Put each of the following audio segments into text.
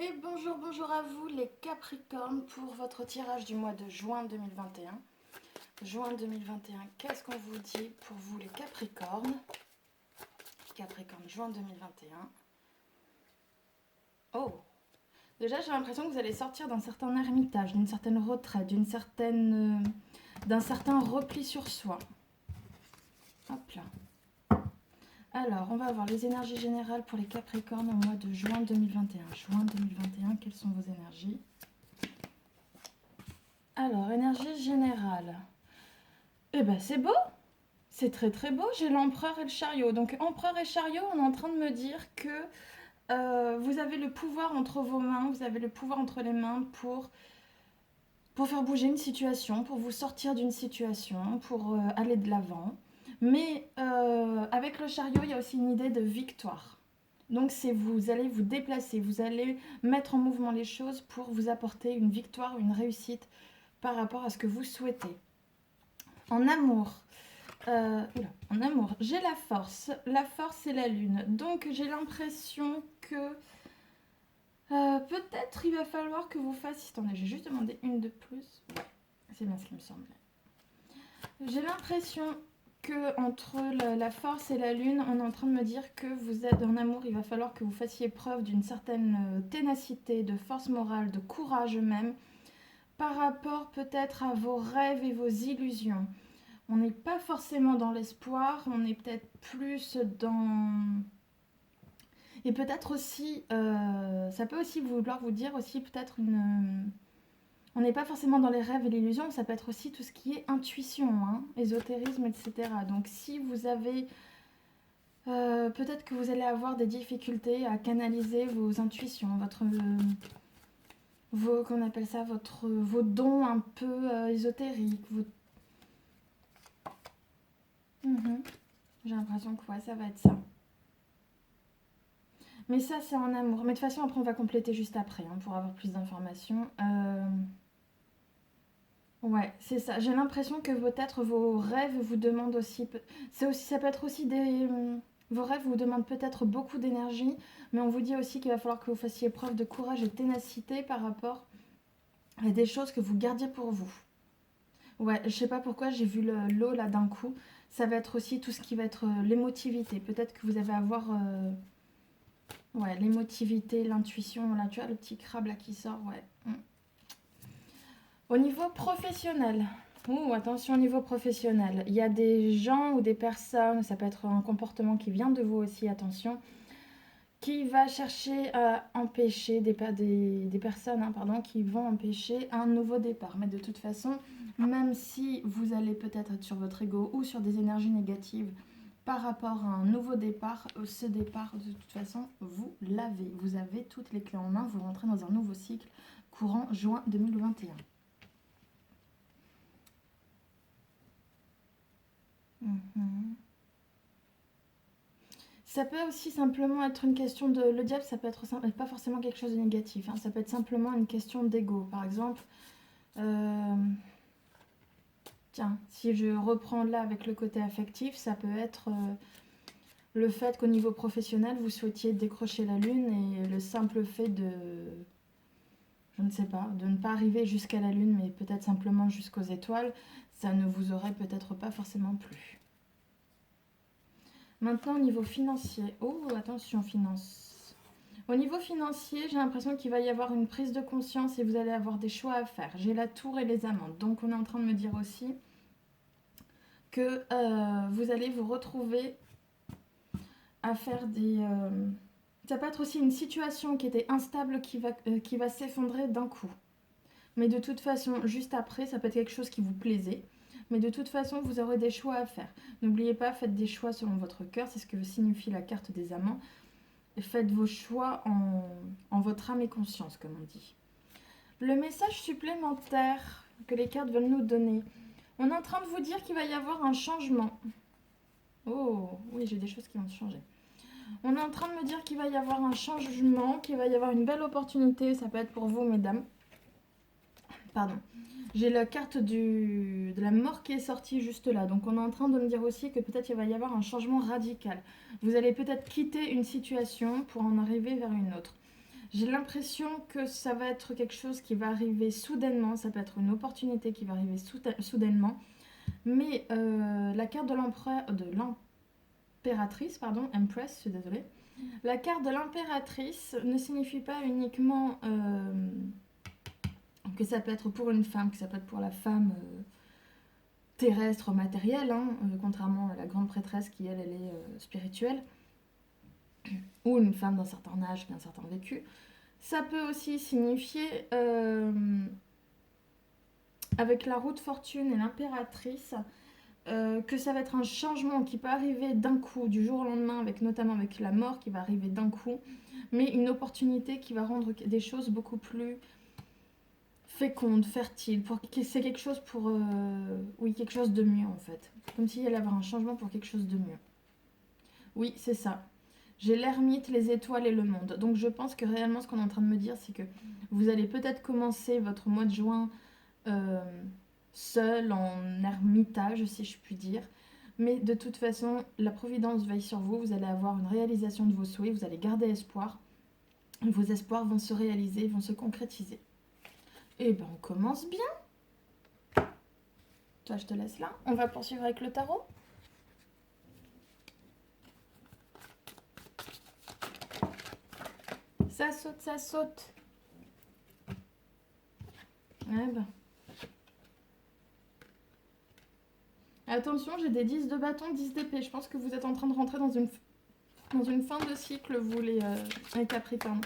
Et bonjour, bonjour à vous les Capricornes pour votre tirage du mois de juin 2021. Juin 2021, qu'est-ce qu'on vous dit pour vous les Capricornes? Capricorne, juin 2021. Oh, déjà j'ai l'impression que vous allez sortir d'un certain ermitage, d'une certaine retraite, d'un certain repli sur soi. Hop là. Alors, on va voir les énergies générales pour les Capricornes au mois de juin 2021. Juin 2021, quelles sont vos énergies? Alors, énergie générale. Eh ben, c'est beau, c'est très très beau. J'ai l'empereur et le chariot. Donc, empereur et chariot, on est en train de me dire que vous avez le pouvoir entre vos mains, vous avez le pouvoir entre les mains pour faire bouger une situation, pour vous sortir d'une situation, pour aller de l'avant. Mais avec le chariot, il y a aussi une idée de victoire. Donc vous allez vous déplacer, vous allez mettre en mouvement les choses pour vous apporter une victoire, une réussite par rapport à ce que vous souhaitez. En amour, en amour, j'ai la force et la lune. Donc j'ai l'impression que peut-être il va falloir que vous fassiez... Attendez, j'ai juste demandé une de plus. Ouais, c'est bien ce qui me semblait. J'ai l'impression que entre la force et la lune, on est en train de me dire que vous êtes en amour, il va falloir que vous fassiez preuve d'une certaine ténacité, de force morale, de courage même, par rapport peut-être à vos rêves et vos illusions. On n'est pas forcément dans l'espoir, on est peut-être plus dans... Et peut-être aussi, ça peut aussi vouloir vous dire aussi peut-être une... On n'est pas forcément dans les rêves et l'illusion, ça peut être aussi tout ce qui est intuition, hein, ésotérisme, etc. Donc si vous avez... peut-être que vous allez avoir des difficultés à canaliser vos intuitions, qu'on appelle ça, vos dons un peu ésotériques. J'ai l'impression que ouais, ça va être ça. Mais ça, c'est en amour. Mais de toute façon, après, on va compléter juste après hein, pour avoir plus d'informations. Ouais, c'est ça. J'ai l'impression que peut-être vos rêves vous demandent aussi... ça peut être aussi des... Vos rêves vous demandent peut-être beaucoup d'énergie, mais on vous dit aussi qu'il va falloir que vous fassiez preuve de courage et de ténacité par rapport à des choses que vous gardiez pour vous. Ouais, je sais pas pourquoi j'ai vu l'eau là d'un coup. Ça va être aussi tout ce qui va être l'émotivité. Peut-être que vous allez avoir... ouais, l'émotivité, l'intuition. Là, tu vois, le petit crabe là qui sort, ouais. Au niveau professionnel, attention au niveau professionnel, il y a des gens ou des personnes, ça peut être un comportement qui vient de vous aussi, attention, qui va chercher à empêcher des personnes pardon, qui vont empêcher un nouveau départ. Mais de toute façon, même si vous allez peut-être être sur votre ego ou sur des énergies négatives par rapport à un nouveau départ, ce départ, de toute façon, vous l'avez. Vous avez toutes les clés en main, vous rentrez dans un nouveau cycle courant juin 2021. Ça peut aussi simplement être une question de... Le diable, ça peut être pas forcément quelque chose de négatif. Hein. Ça peut être simplement une question d'ego. Par exemple, tiens, si je reprends là avec le côté affectif, ça peut être le fait qu'au niveau professionnel, vous souhaitiez décrocher la lune et le simple fait de... Je ne sais pas, de ne pas arriver jusqu'à la lune, mais peut-être simplement jusqu'aux étoiles, ça ne vous aurait peut-être pas forcément plu. Maintenant, au niveau financier. Oh, attention, finance. Au niveau financier, j'ai l'impression qu'il va y avoir une prise de conscience et vous allez avoir des choix à faire. J'ai la tour et les amantes. Donc, on est en train de me dire aussi que vous allez vous retrouver à faire des... ça peut être aussi une situation qui était instable qui va s'effondrer d'un coup. Mais de toute façon, juste après, ça peut être quelque chose qui vous plaisait. Mais de toute façon, vous aurez des choix à faire. N'oubliez pas, faites des choix selon votre cœur. C'est ce que signifie la carte des amants. Et faites vos choix en votre âme et conscience, comme on dit. Le message supplémentaire que les cartes veulent nous donner. On est en train de vous dire qu'il va y avoir un changement. Oh, oui, j'ai des choses qui vont changer. On est en train de me dire qu'il va y avoir un changement, qu'il va y avoir une belle opportunité. Ça peut être pour vous, mesdames. Pardon. J'ai la carte de la mort qui est sortie juste là. Donc on est en train de me dire aussi que peut-être il va y avoir un changement radical. Vous allez peut-être quitter une situation pour en arriver vers une autre. J'ai l'impression que ça va être quelque chose qui va arriver soudainement, ça peut être une opportunité qui va arriver soudainement, mais la carte de l'impératrice, pardon, Empress, je suis désolée, la carte de l'impératrice ne signifie pas uniquement que ça peut être pour une femme, que ça peut être pour la femme terrestre, matérielle, hein, contrairement à la grande prêtresse qui, elle est spirituelle, ou une femme d'un certain âge, qui a un certain vécu. Ça peut aussi signifier, avec la roue de fortune et l'impératrice, que ça va être un changement qui peut arriver d'un coup, du jour au lendemain, notamment avec la mort qui va arriver d'un coup, mais une opportunité qui va rendre des choses beaucoup plus fécondes, fertiles. C'est quelque chose pour... oui, quelque chose de mieux en fait. Comme s'il y allait avoir un changement pour quelque chose de mieux. Oui, c'est ça. J'ai l'ermite, les étoiles et le monde. Donc je pense que réellement ce qu'on est en train de me dire, c'est que vous allez peut-être commencer votre mois de juin seul, en ermitage, si je puis dire. Mais de toute façon, la providence veille sur vous. Vous allez avoir une réalisation de vos souhaits. Vous allez garder espoir. Vos espoirs vont se réaliser, vont se concrétiser. Et ben on commence bien. Toi, je te laisse là. On va poursuivre avec le tarot. Ça saute, ça saute. Eh ben. Attention, j'ai des 10 de bâton, 10 d'épée. Je pense que vous êtes en train de rentrer dans une fin de cycle, vous les Capricornes.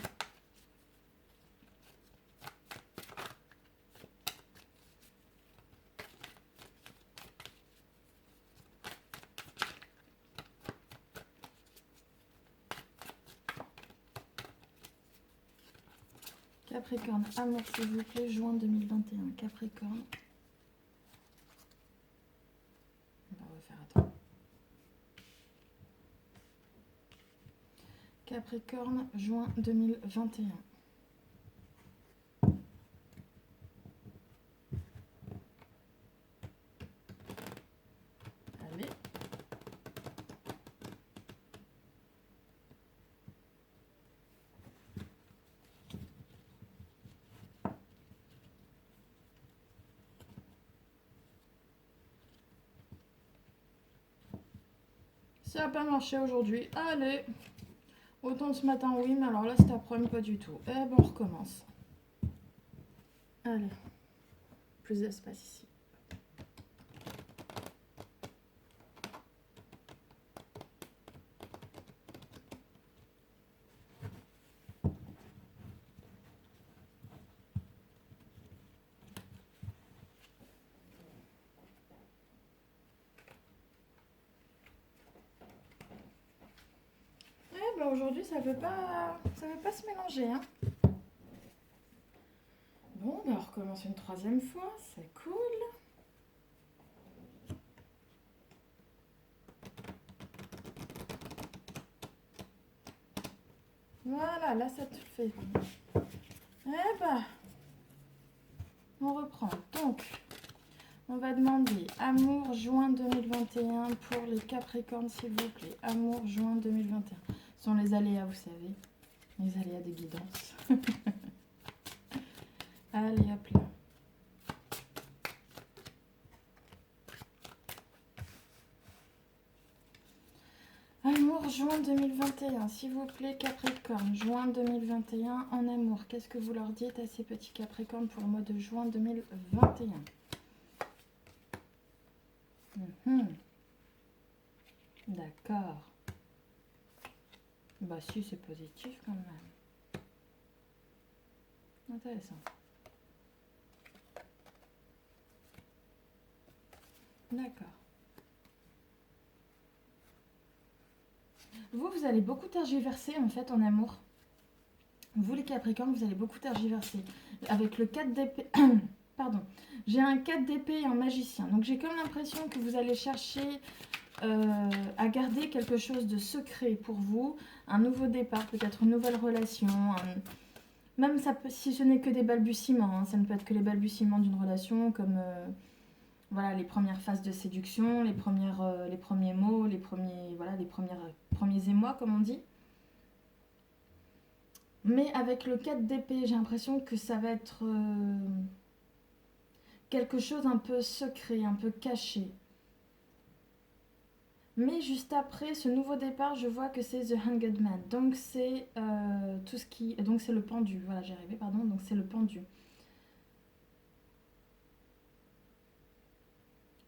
Capricorne, amour s'il vous plaît, juin 2021. Capricorne. On va refaire, attends. Capricorne, juin 2021. Allez. Ça n'a pas marché aujourd'hui. Allez. Autant ce matin, oui, mais alors là, cet après-midi, pas du tout. Eh ben, on recommence. Allez. Plus d'espace ici. Aujourd'hui, ça veut pas se mélanger, hein. Bon, on recommence une troisième fois, c'est cool. Voilà, là ça te fait. Eh ben, on reprend. Donc, on va demander amour juin 2021 pour les Capricornes, s'il vous plaît. Amour juin 2021. Ce sont les aléas, vous savez. Les aléas des guidances. Allez, hop là. Amour, juin 2021, s'il vous plaît, Capricorne. Juin 2021 en amour. Qu'est-ce que vous leur dites à ces petits Capricornes pour le mois de juin 2021? D'accord. Bah si, c'est positif quand même. Intéressant. D'accord. Vous allez beaucoup tergiverser en fait en amour. Vous les Capricornes, vous allez beaucoup tergiverser. Avec le 4 d'épée... Pardon. J'ai un 4 d'épée et un magicien. Donc j'ai comme l'impression que vous allez chercher à garder quelque chose de secret pour vous. Un nouveau départ, peut-être une nouvelle relation. Même ça peut, si ce n'est que des balbutiements. Hein, ça ne peut être que les balbutiements d'une relation comme... voilà, les premières phases de séduction, les premiers mots, les premiers émois, comme on dit. Mais avec le 4 d'épée, j'ai l'impression que ça va être quelque chose un peu secret, un peu caché. Mais juste après ce nouveau départ, je vois que c'est The Hanged Man. Donc c'est tout ce qui... Donc c'est le pendu. Voilà, j'ai rêvé, pardon. Donc c'est le pendu.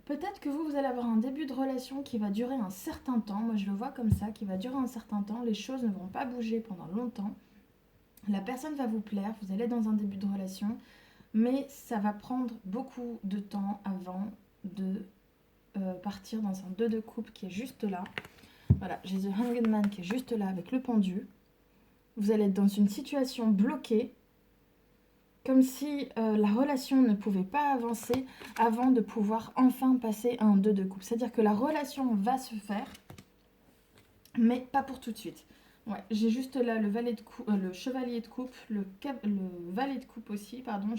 Peut-être que vous allez avoir un début de relation qui va durer un certain temps. Moi, je le vois comme ça, qui va durer un certain temps. Les choses ne vont pas bouger pendant longtemps. La personne va vous plaire. Vous allez dans un début de relation. Mais ça va prendre beaucoup de temps avant de partir dans un 2 de coupe qui est juste là. Voilà, j'ai The Hanged Man qui est juste là avec le pendu. Vous allez être dans une situation bloquée, comme si la relation ne pouvait pas avancer avant de pouvoir enfin passer à un 2 de coupe. C'est-à-dire que la relation va se faire, mais pas pour tout de suite. Ouais, j'ai juste là le, le chevalier de coupe, le valet de coupe aussi, pardon,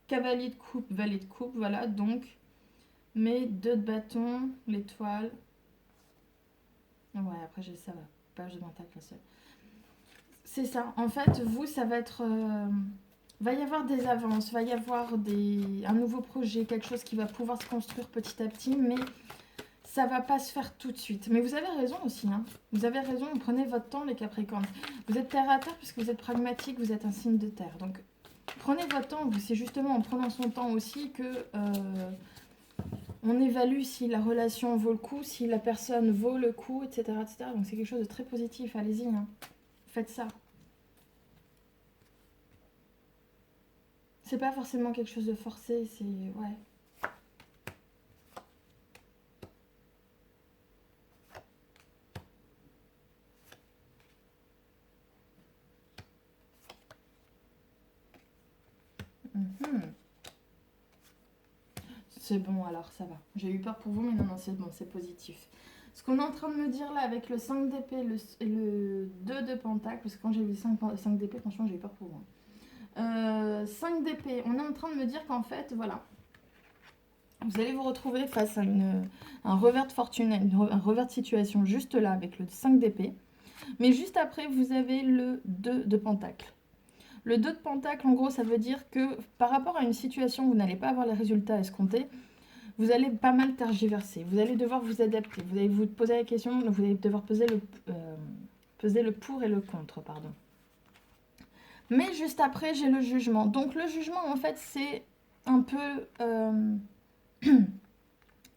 cavalier de coupe, valet de coupe, voilà, donc mes 2 de bâton, l'étoile. Ouais, après ça va, page de pentacle seul. C'est ça, en fait, vous, ça va être... va y avoir des avances, va y avoir un nouveau projet, quelque chose qui va pouvoir se construire petit à petit, mais ça va pas se faire tout de suite. Mais vous avez raison aussi, hein. Vous avez raison, prenez votre temps les Capricornes. Vous êtes terre à terre puisque vous êtes pragmatique, vous êtes un signe de terre. Donc prenez votre temps, c'est justement en prenant son temps aussi que on évalue si la relation vaut le coup, si la personne vaut le coup, etc. etc. Donc c'est quelque chose de très positif, allez-y, hein. Faites ça. C'est pas forcément quelque chose de forcé, c'est... Ouais. Mhm. C'est bon, alors ça va. J'ai eu peur pour vous, mais non, non, c'est bon, c'est positif. Ce qu'on est en train de me dire là avec le 5 d'épée et le 2 de pentacle, parce que quand j'ai vu 5 d'épée, franchement, j'ai eu peur pour vous. 5 d'épée, on est en train de me dire qu'en fait, voilà, vous allez vous retrouver face à un revers de fortune, un revers de situation juste là avec le 5 d'épée. Mais juste après, vous avez le 2 de pentacle. Le 2 de pentacle, en gros, ça veut dire que par rapport à une situation où vous n'allez pas avoir les résultats escomptés, vous allez pas mal tergiverser. Vous allez devoir vous adapter. Vous allez vous poser la question, vous allez devoir peser le pour et le contre, pardon. Mais juste après, j'ai le jugement. Donc le jugement, en fait, c'est un peu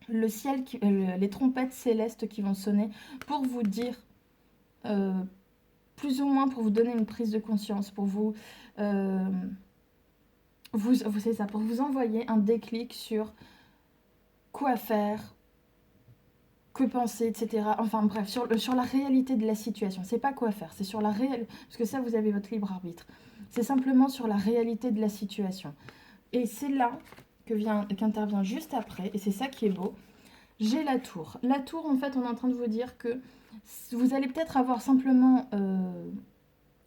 le ciel, les trompettes célestes qui vont sonner pour vous dire, plus ou moins pour vous donner une prise de conscience, pour c'est ça, pour vous envoyer un déclic sur quoi faire, que penser, etc. Enfin bref, sur la réalité de la situation. C'est pas quoi faire, c'est sur la réalité, parce que ça, vous avez votre libre arbitre. C'est simplement sur la réalité de la situation. Et c'est là qu'intervient juste après, et c'est ça qui est beau, j'ai la tour. La tour, en fait, on est en train de vous dire que vous allez peut-être avoir simplement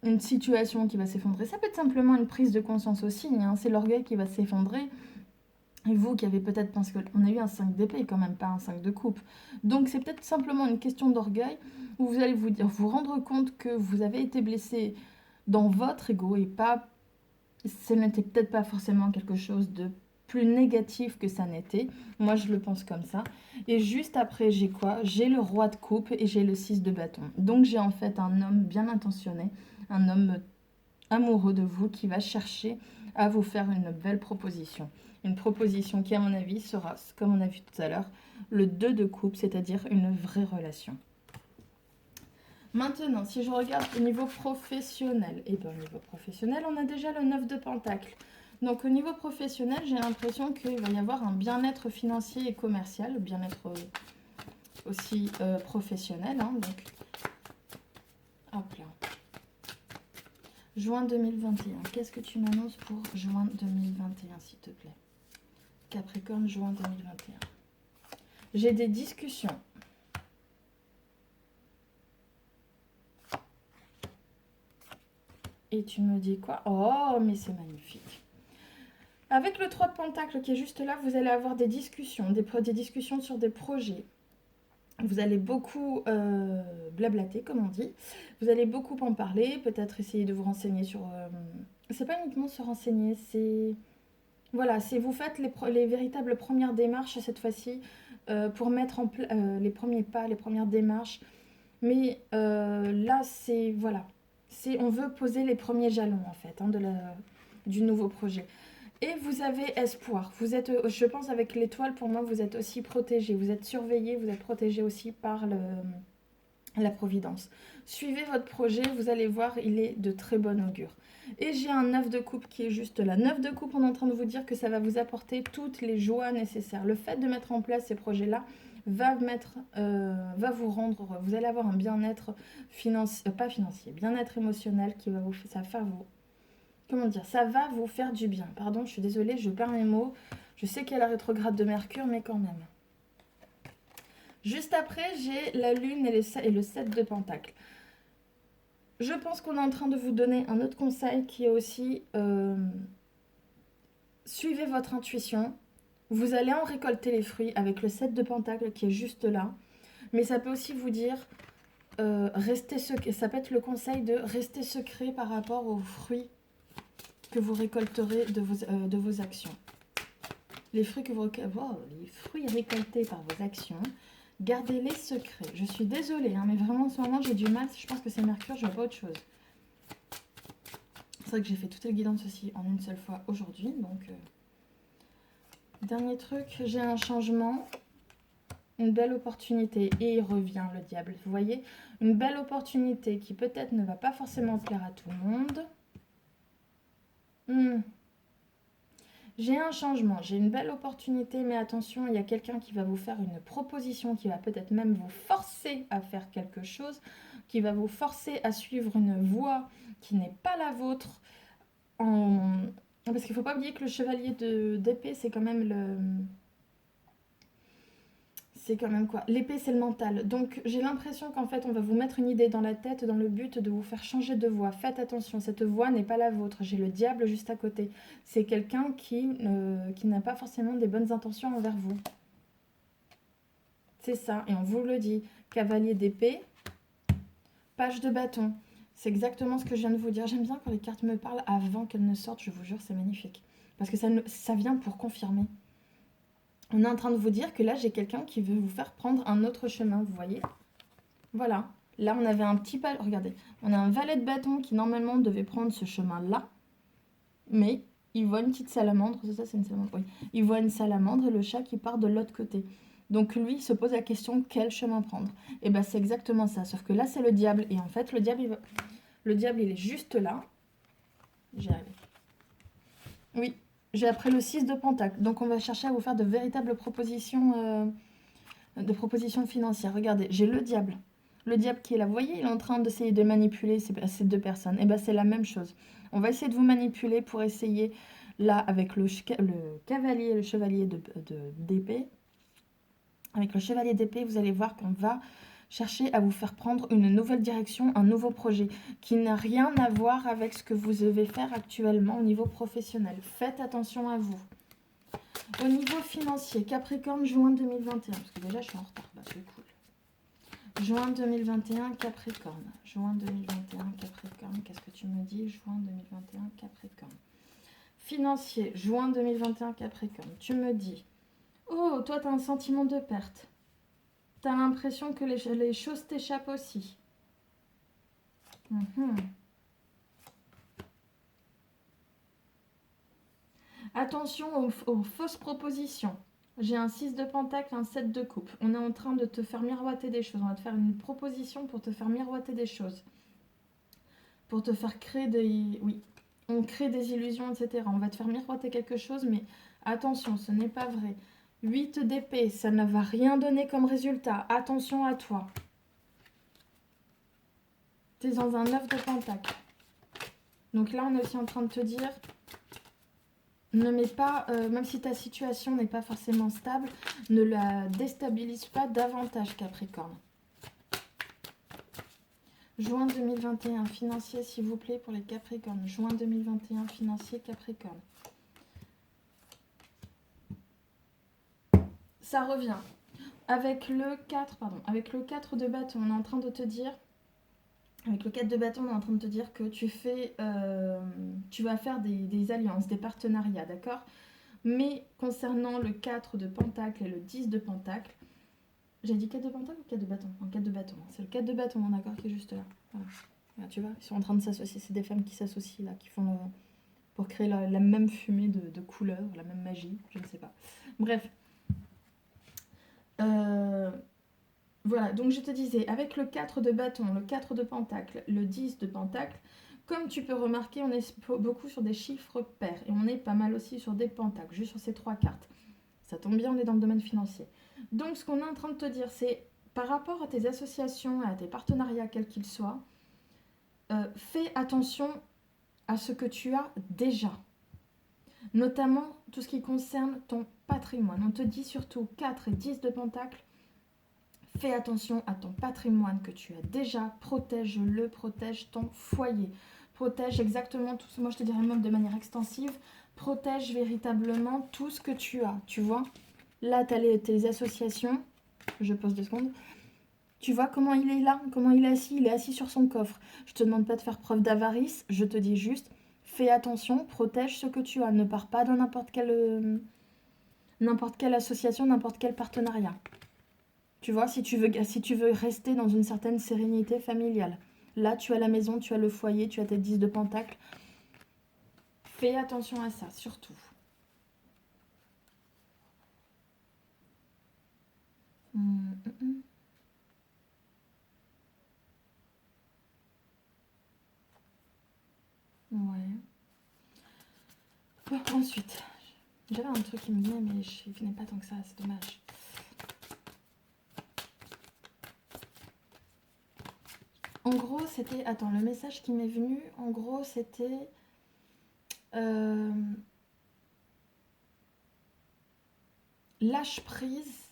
une situation qui va s'effondrer. Ça peut être simplement une prise de conscience aussi, hein. C'est l'orgueil qui va s'effondrer. Et vous qui avez peut-être pensé qu'on a eu un 5 d'épée, quand même pas un 5 de coupe. Donc c'est peut-être simplement une question d'orgueil où vous allez vous rendre compte que vous avez été blessé dans votre ego et pas... Ce n'était peut-être pas forcément quelque chose de plus négatif que ça n'était. Moi, je le pense comme ça. Et juste après, j'ai quoi? J'ai le roi de coupe et j'ai le 6 de bâton. Donc j'ai en fait un homme bien intentionné, un homme amoureux de vous qui va chercher à vous faire une belle proposition. Une proposition qui, à mon avis, sera, comme on a vu tout à l'heure, le 2 de coupe, c'est-à-dire une vraie relation. Maintenant, si je regarde au niveau professionnel, et bien au niveau professionnel, on a déjà le 9 de pentacle. Donc au niveau professionnel, j'ai l'impression qu'il va y avoir un bien-être financier et commercial, bien-être aussi professionnel. Hein, donc, hop là. Juin 2021. Qu'est-ce que tu m'annonces pour juin 2021, s'il te plaît? Capricorne, juin 2021. J'ai des discussions. Et tu me dis quoi? Oh, mais c'est magnifique. Avec le 3 de pentacle qui est juste là, vous allez avoir des discussions, des discussions sur des projets. Vous allez beaucoup blablater, comme on dit. Vous allez beaucoup en parler, peut-être essayer de vous renseigner sur... c'est pas uniquement se renseigner, c'est... Voilà, c'est vous faites les véritables premières démarches cette fois-ci pour mettre en place les premiers pas, les premières démarches. Mais là, c'est... Voilà. On veut poser les premiers jalons, en fait, hein, du nouveau projet. Et vous avez espoir. Vous êtes, je pense, avec l'étoile, pour moi, vous êtes aussi protégé. Vous êtes surveillé, vous êtes protégé aussi par la providence. Suivez votre projet, vous allez voir, il est de très bon augure. Et j'ai un 9 de coupe qui est juste là. 9 de coupe, on est en train de vous dire que ça va vous apporter toutes les joies nécessaires. Le fait de mettre en place ces projets-là va vous rendre, vous allez avoir un bien-être financier, pas financier, bien-être émotionnel qui va ça va faire vous, comment dire, ça va vous faire du bien. Pardon, je suis désolée, je perds mes mots. Je sais qu'il y a la rétrograde de Mercure, mais quand même. Juste après, j'ai la Lune et le 7 de Pentacle. Je pense qu'on est en train de vous donner un autre conseil qui est aussi suivez votre intuition. Vous allez en récolter les fruits avec le 7 de Pentacle qui est juste là. Mais ça peut aussi vous dire, restez secret. Ça peut être le conseil de rester secret par rapport aux fruits que vous récolterez de vos actions. Les fruits les fruits récoltés par vos actions, gardez-les secrets. Je suis désolée, hein, mais vraiment en ce moment j'ai du mal. Je pense que c'est Mercure, je vois pas autre chose. C'est vrai que j'ai fait toutes les guidances aussi en une seule fois aujourd'hui. Donc, dernier truc, j'ai un changement, une belle opportunité. Et il revient le diable. Vous voyez, une belle opportunité qui peut-être ne va pas forcément plaire à tout le monde. J'ai un changement, j'ai une belle opportunité, mais attention, il y a quelqu'un qui va vous faire une proposition, qui va peut-être même vous forcer à faire quelque chose, qui va vous forcer à suivre une voie qui n'est pas la vôtre. Parce qu'il ne faut pas oublier que le chevalier d'épée, c'est quand même le... C'est quand même quoi? L'épée, c'est le mental. Donc, j'ai l'impression qu'en fait, on va vous mettre une idée dans la tête dans le but de vous faire changer de voie. Faites attention, cette voie n'est pas la vôtre. J'ai le diable juste à côté. C'est quelqu'un qui n'a pas forcément des bonnes intentions envers vous. C'est ça, et on vous le dit. Cavalier d'épée, page de bâton. C'est exactement ce que je viens de vous dire. J'aime bien quand les cartes me parlent avant qu'elles ne sortent, je vous jure, c'est magnifique. Parce que ça vient pour confirmer. On est en train de vous dire que là, j'ai quelqu'un qui veut vous faire prendre un autre chemin, vous voyez? Voilà. Là, on avait un petit pas. Regardez, on a un valet de bâton qui, normalement, devait prendre ce chemin-là. Mais il voit une petite salamandre. C'est ça, c'est une salamandre, oui. Il voit une salamandre et le chat qui part de l'autre côté. Donc, lui, il se pose la question, quel chemin prendre? Et bien, c'est exactement ça. Sauf que là, c'est le diable. Et en fait, le diable, il est juste là. J'y arrive. Oui. J'ai après le 6 de Pentacle. Donc, on va chercher à vous faire de véritables propositions, financières. Regardez, j'ai le diable. Le diable qui est là, vous voyez, il est en train d'essayer de manipuler ces deux personnes. Et bien, c'est la même chose. On va essayer de vous manipuler pour essayer, là, avec le cavalier et le chevalier d'épée. Avec le chevalier d'épée, vous allez voir qu'on va chercher à vous faire prendre une nouvelle direction, un nouveau projet qui n'a rien à voir avec ce que vous devez faire actuellement au niveau professionnel. Faites attention à vous. Au niveau financier, Capricorne, juin 2021. Parce que déjà, je suis en retard. Bah, c'est cool. Juin 2021, Capricorne. Juin 2021, Capricorne. Qu'est-ce que tu me dis? Juin 2021, Capricorne. Financier, juin 2021, Capricorne. Tu me dis, oh, toi, tu as un sentiment de perte. Tu as l'impression que les choses t'échappent aussi. Attention aux fausses propositions. J'ai un 6 de pentacle, un 7 de coupe. On est en train de te faire miroiter des choses. On va te faire une proposition pour te faire miroiter des choses. Pour te faire créer des... Oui, on crée des illusions, etc. On va te faire miroiter quelque chose, mais attention, ce n'est pas vrai. 8 d'épée, ça ne va rien donner comme résultat. Attention à toi. Tu es dans un 9 de pentacle. Donc là, on est aussi en train de te dire... Ne mets pas, même si ta situation n'est pas forcément stable, ne la déstabilise pas davantage, Capricorne. Juin 2021, financier, s'il vous plaît, pour les Capricornes. Juin 2021, financier, Capricorne. Ça revient. Avec le 4, avec le 4 de bâton, on est en train de te dire... Avec le 4 de bâton, on est en train de te dire que tu vas faire des alliances, des partenariats, d'accord? Mais concernant le 4 de pentacle et le 10 de pentacle, j'ai dit 4 de pentacle ou 4 de bâton? Non, 4 de bâton, c'est le 4 de bâton, d'accord, qui est juste là. Voilà. Là, tu vois, ils sont en train de s'associer, c'est des femmes qui s'associent là, qui font pour créer la même fumée de couleurs, la même magie, je ne sais pas. Bref. Voilà, donc je te disais, avec le 4 de bâton, le 4 de pentacle, le 10 de pentacle, comme tu peux remarquer, on est beaucoup sur des chiffres pairs et on est pas mal aussi sur des pentacles, juste sur ces 3 cartes. Ça tombe bien, on est dans le domaine financier. Donc ce qu'on est en train de te dire, c'est par rapport à tes associations, à tes partenariats, quels qu'ils soient, fais attention à ce que tu as déjà. Notamment tout ce qui concerne ton patrimoine. On te dit surtout 4 et 10 de pentacle. Fais attention à ton patrimoine que tu as déjà, protège-le, protège ton foyer, protège exactement tout ce, moi je te dirais même de manière extensive, protège véritablement tout ce que tu as, tu vois. Là, tu as tes associations, je pose 2 secondes, tu vois comment il est là, comment il est assis sur son coffre. Je te demande pas de faire preuve d'avarice, je te dis juste, fais attention, protège ce que tu as, ne pars pas dans n'importe quelle association, n'importe quel partenariat. Tu vois, si tu veux rester dans une certaine sérénité familiale. Là, tu as la maison, tu as le foyer, tu as tes 10 de pentacle. Fais attention à ça, surtout. Ouais. Bon, ensuite, j'avais un truc qui me venait, mais je venais pas tant que ça, c'est dommage. En gros, c'était... Attends, le message qui m'est venu, en gros, c'était... Lâche prise.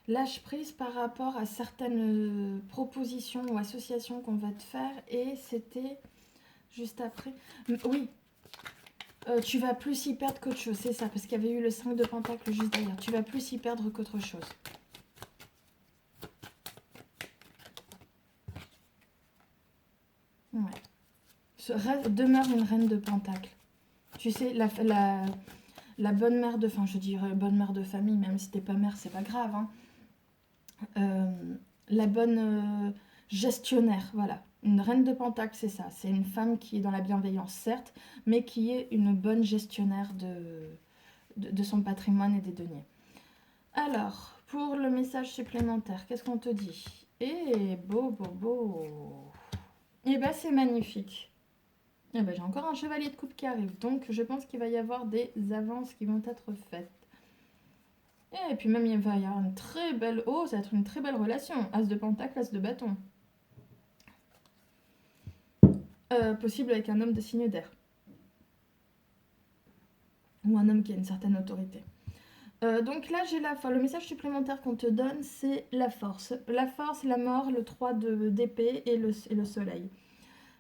Lâche prise par rapport à certaines propositions ou associations qu'on va te faire. Et c'était juste après... Oui, tu vas plus y perdre qu'autre chose, c'est ça, parce qu'il y avait eu le 5 de pentacle juste derrière. Tu vas plus y perdre qu'autre chose. Ouais. Demeure une reine de pentacle. Tu sais, la bonne mère de... Enfin, je dirais bonne mère de famille, même si t'es pas mère, c'est pas grave. Hein. La bonne gestionnaire, voilà. Une reine de pentacle, c'est ça. C'est une femme qui est dans la bienveillance, certes, mais qui est une bonne gestionnaire de son patrimoine et des deniers. Alors, pour le message supplémentaire, qu'est-ce qu'on te dit? Eh, beau. Eh ben, c'est magnifique. Eh ben, j'ai encore un chevalier de coupe qui arrive, donc je pense qu'il va y avoir des avances qui vont être faites. Et puis même, il va y avoir une très belle... Oh, ça va être une très belle relation. As de pentacle, as de bâton. Possible avec un homme de signe d'air. Ou un homme qui a une certaine autorité. Donc là, j'ai le message supplémentaire qu'on te donne, c'est la force. La force, la mort, le 3 d'épée et le soleil.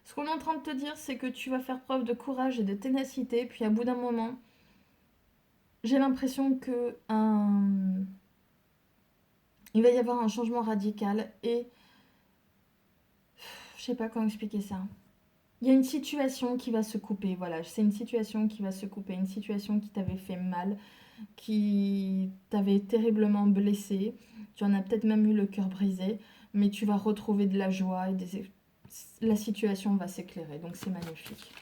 Ce qu'on est en train de te dire, c'est que tu vas faire preuve de courage et de ténacité, puis à bout d'un moment, j'ai l'impression que il va y avoir un changement radical et je sais pas comment expliquer ça. Il y a une situation qui va se couper, voilà, c'est une situation qui va se couper, une situation qui t'avait fait mal, qui t'avait terriblement blessé, tu en as peut-être même eu le cœur brisé, mais tu vas retrouver de la joie et la situation va s'éclairer, donc c'est magnifique.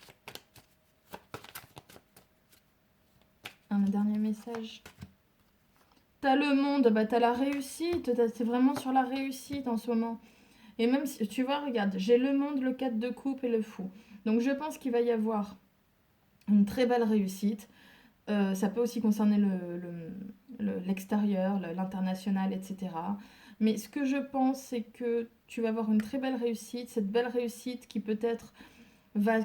Un dernier message. T'as le monde, bah t'as la réussite, t'es vraiment sur la réussite en ce moment. Et même si, tu vois, regarde, j'ai le monde, le 4 de coupe et le fou. Donc je pense qu'il va y avoir une très belle réussite. Ça peut aussi concerner l'extérieur, l'international, etc. Mais ce que je pense, c'est que tu vas avoir une très belle réussite. Cette belle réussite qui peut-être va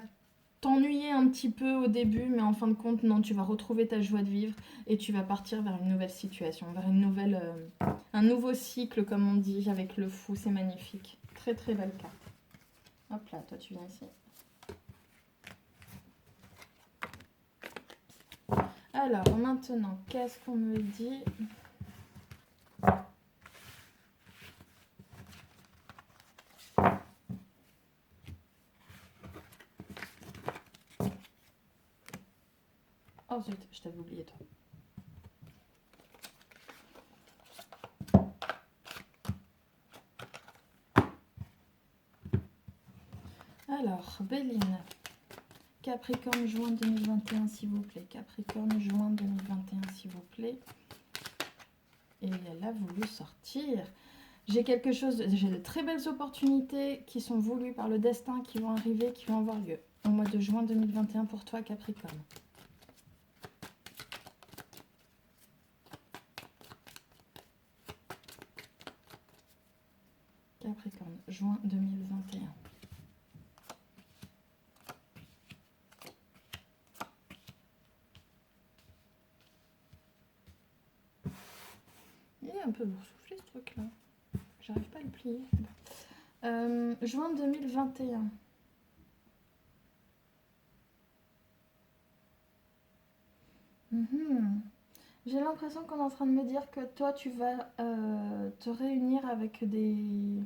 t'ennuyer un petit peu au début, mais en fin de compte, non, tu vas retrouver ta joie de vivre et tu vas partir vers une nouvelle situation, vers un nouveau cycle, comme on dit, avec le fou. C'est magnifique. Très très belle carte. Hop là, toi tu viens ici. Alors maintenant, qu'est-ce qu'on me dit? zut, je t'avais oublié toi. Alors, Béline. Capricorne, juin 2021, s'il vous plaît. Capricorne, juin 2021, s'il vous plaît. Et elle a voulu sortir. J'ai quelque chose, j'ai de très belles opportunités qui sont voulues par le destin, qui vont arriver, qui vont avoir lieu au mois de juin 2021 pour toi, Capricorne. Capricorne, juin 2021. Il est un peu boursouflé ce truc-là. J'arrive pas à le plier. Juin 2021. J'ai l'impression qu'on est en train de me dire que toi, tu vas te réunir avec des...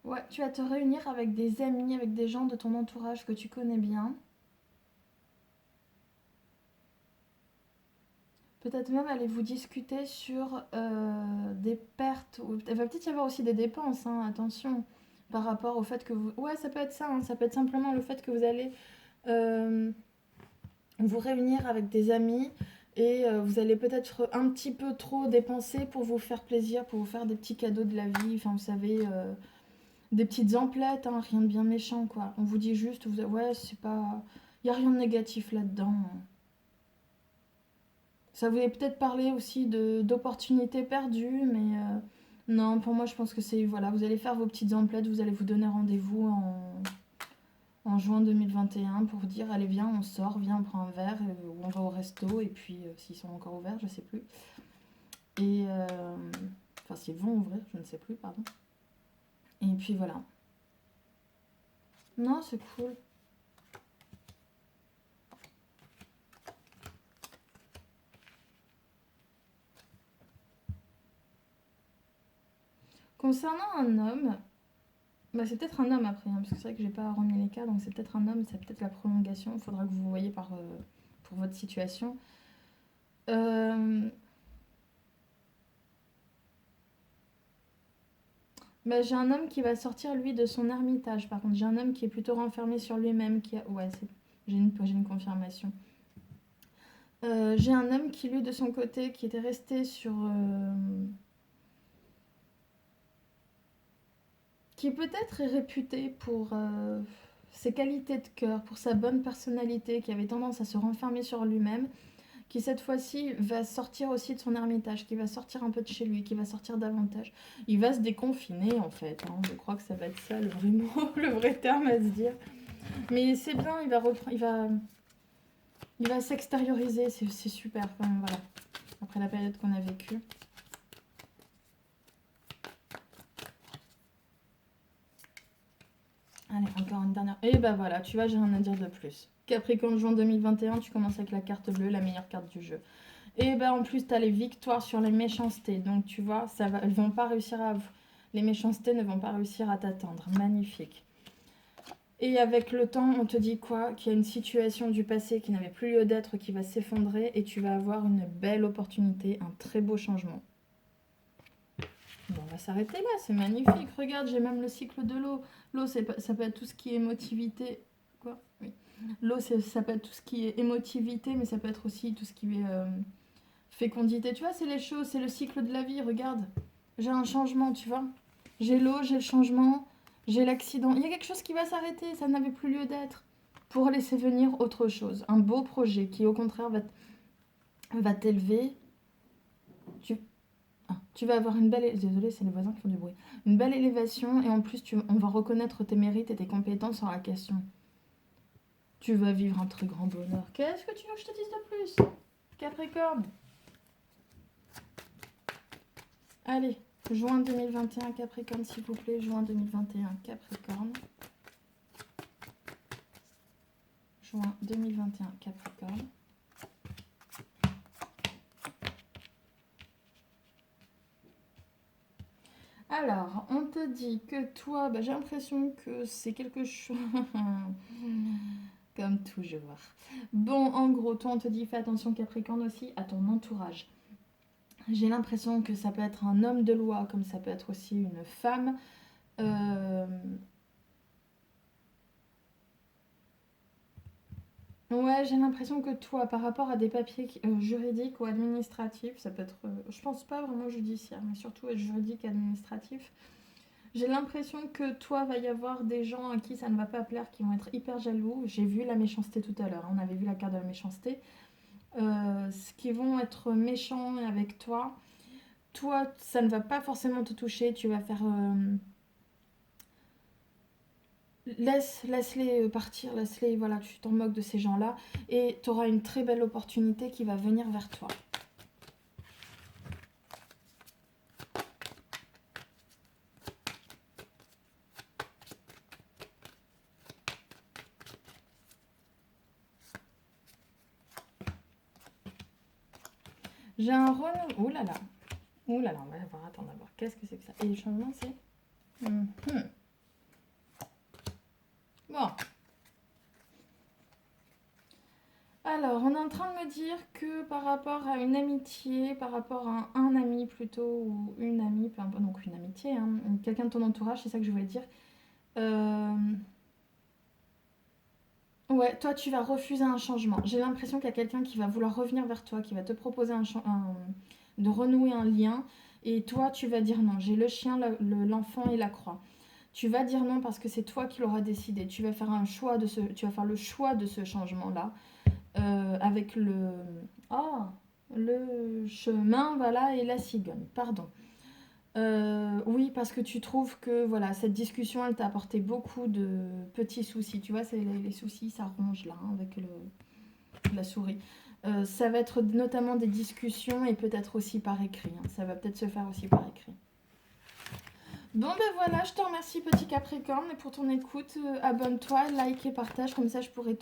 Ouais, tu vas te réunir avec des amis, avec des gens de ton entourage que tu connais bien. Peut-être même allez-vous discuter sur des pertes. Il va peut-être y avoir aussi des dépenses, hein, attention. Par rapport au fait que vous... Ouais, ça peut être ça, hein, ça peut être simplement le fait que vous allez vous réunir avec des amis et vous allez peut-être un petit peu trop dépenser pour vous faire plaisir, pour vous faire des petits cadeaux de la vie. Enfin, vous savez, des petites emplettes, hein, rien de bien méchant, quoi. On vous dit juste, ouais, c'est pas... Il n'y a rien de négatif là-dedans. Ça voulait peut-être parler aussi d'opportunités perdues, mais non, pour moi, je pense que c'est, voilà, vous allez faire vos petites emplettes, vous allez vous donner rendez-vous en juin 2021 pour vous dire, allez, viens, on sort, viens, on prend un verre, ou on va au resto, et puis s'ils sont encore ouverts, je sais plus. Et, enfin, s'ils vont ouvrir, je ne sais plus, pardon. Et puis voilà. Non, c'est cool. Concernant un homme, bah, c'est peut-être un homme après, hein, parce que c'est vrai que j'ai pas remis les cas, donc c'est peut-être un homme, c'est peut-être la prolongation. Il faudra que vous voyez pour votre situation. Bah, j'ai un homme qui va sortir lui de son ermitage. Par contre, j'ai un homme qui est plutôt renfermé sur lui-même. Ouais, j'ai une confirmation. J'ai un homme qui lui de son côté qui était resté sur qui peut-être est réputé pour ses qualités de cœur, pour sa bonne personnalité, qui avait tendance à se renfermer sur lui-même, qui cette fois-ci va sortir aussi de son ermitage, qui va sortir un peu de chez lui, qui va sortir davantage. Il va se déconfiner en fait, hein. Je crois que ça va être ça le vrai mot, le vrai terme à se dire. Mais c'est bien, il va s'extérioriser, c'est super quand même, voilà. Après la période qu'on a vécue. Allez, encore une dernière. Et bah voilà, tu vois, j'ai rien à dire de plus. Capricorne, juin 2021, tu commences avec la carte bleue, la meilleure carte du jeu. Et bah en plus, tu as les victoires sur les méchancetés. Donc tu vois, elles vont pas réussir à... Les méchancetés ne vont pas réussir à t'atteindre. Magnifique. Et avec le temps, on te dit quoi? Qu'il y a une situation du passé qui n'avait plus lieu d'être, qui va s'effondrer et tu vas avoir une belle opportunité, un très beau changement. Bon, on va s'arrêter là, c'est magnifique. Regarde, j'ai même le cycle de l'eau. L'eau, ça peut être tout ce qui est émotivité. Quoi? Oui. L'eau, ça peut être tout ce qui est émotivité, mais ça peut être aussi tout ce qui est fécondité. Tu vois, c'est les choses, c'est le cycle de la vie. Regarde, j'ai un changement, tu vois. J'ai l'eau, j'ai le changement, j'ai l'accident. Il y a quelque chose qui va s'arrêter, ça n'avait plus lieu d'être. Pour laisser venir autre chose. Un beau projet qui, au contraire, va t'élever. Tu vas avoir une belle... Désolée, c'est les voisins qui font du bruit. Une belle élévation et en plus, on va reconnaître tes mérites et tes compétences en la question. Tu vas vivre un très grand bonheur. Qu'est-ce que tu veux que je te dise de plus? Capricorne. Allez, juin 2021, Capricorne, s'il vous plaît. Juin 2021, Capricorne. Juin 2021, Capricorne. Alors, on te te dit que toi, j'ai l'impression que c'est quelque chose... Comme toujours. Bon, en gros, toi, on te dit fais attention Capricorne aussi à ton entourage. J'ai l'impression que ça peut être un homme de loi, comme ça peut être aussi une femme. Ouais, j'ai l'impression que toi, par rapport à des papiers juridiques ou administratifs, ça peut être, je pense pas vraiment judiciaire, mais surtout juridique et administratif. J'ai l'impression que toi, va y avoir des gens à qui ça ne va pas plaire, qui vont être hyper jaloux. J'ai vu la méchanceté tout à l'heure, hein, on avait vu la carte de la méchanceté. Ce qui vont être méchants avec toi. Toi, ça ne va pas forcément te toucher, tu vas faire... laisse-les partir, laisse-les, voilà, tu t'en moques de ces gens-là. Et tu auras une très belle opportunité qui va venir vers toi. J'ai un renouveau. Ouh là là. Ouh là là, on va voir. Attends d'abord. Qu'est-ce que c'est que ça? Et le changement, c'est... Bon. Alors, on est en train de me dire que par rapport à une amitié, par rapport à un ami plutôt, ou une amie, peu importe, donc une amitié, hein, quelqu'un de ton entourage, c'est ça que je voulais dire. Ouais, toi, tu vas refuser un changement. J'ai l'impression qu'il y a quelqu'un qui va vouloir revenir vers toi, qui va te proposer de renouer un lien. Et toi, tu vas dire non. J'ai le chien, l'enfant et la croix. Tu vas dire non parce que c'est toi qui l'auras décidé. Tu vas faire tu vas faire le choix de ce changement-là. Avec le chemin, voilà, et la cigogne. Pardon. Oui, parce que tu trouves que voilà, cette discussion, elle t'a apporté beaucoup de petits soucis. Tu vois, c'est les soucis, ça ronge là, hein, avec la souris. Ça va être notamment des discussions et peut-être aussi par écrit, hein. Ça va peut-être se faire aussi par écrit. Bon voilà, je te remercie petit Capricorne pour ton écoute. Abonne-toi, like et partage, comme ça je pourrais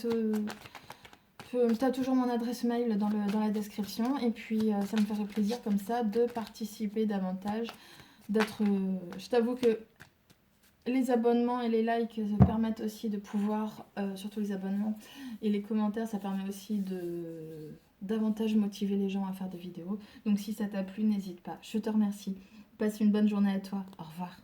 t'as toujours mon adresse mail dans la description. Et puis ça me ferait plaisir comme ça de participer davantage. Je t'avoue que les abonnements et les likes ça permettent aussi de pouvoir, surtout les abonnements et les commentaires, ça permet aussi de davantage motiver les gens à faire des vidéos. Donc si ça t'a plu, n'hésite pas. Je te remercie. Passe une bonne journée à toi. Au revoir.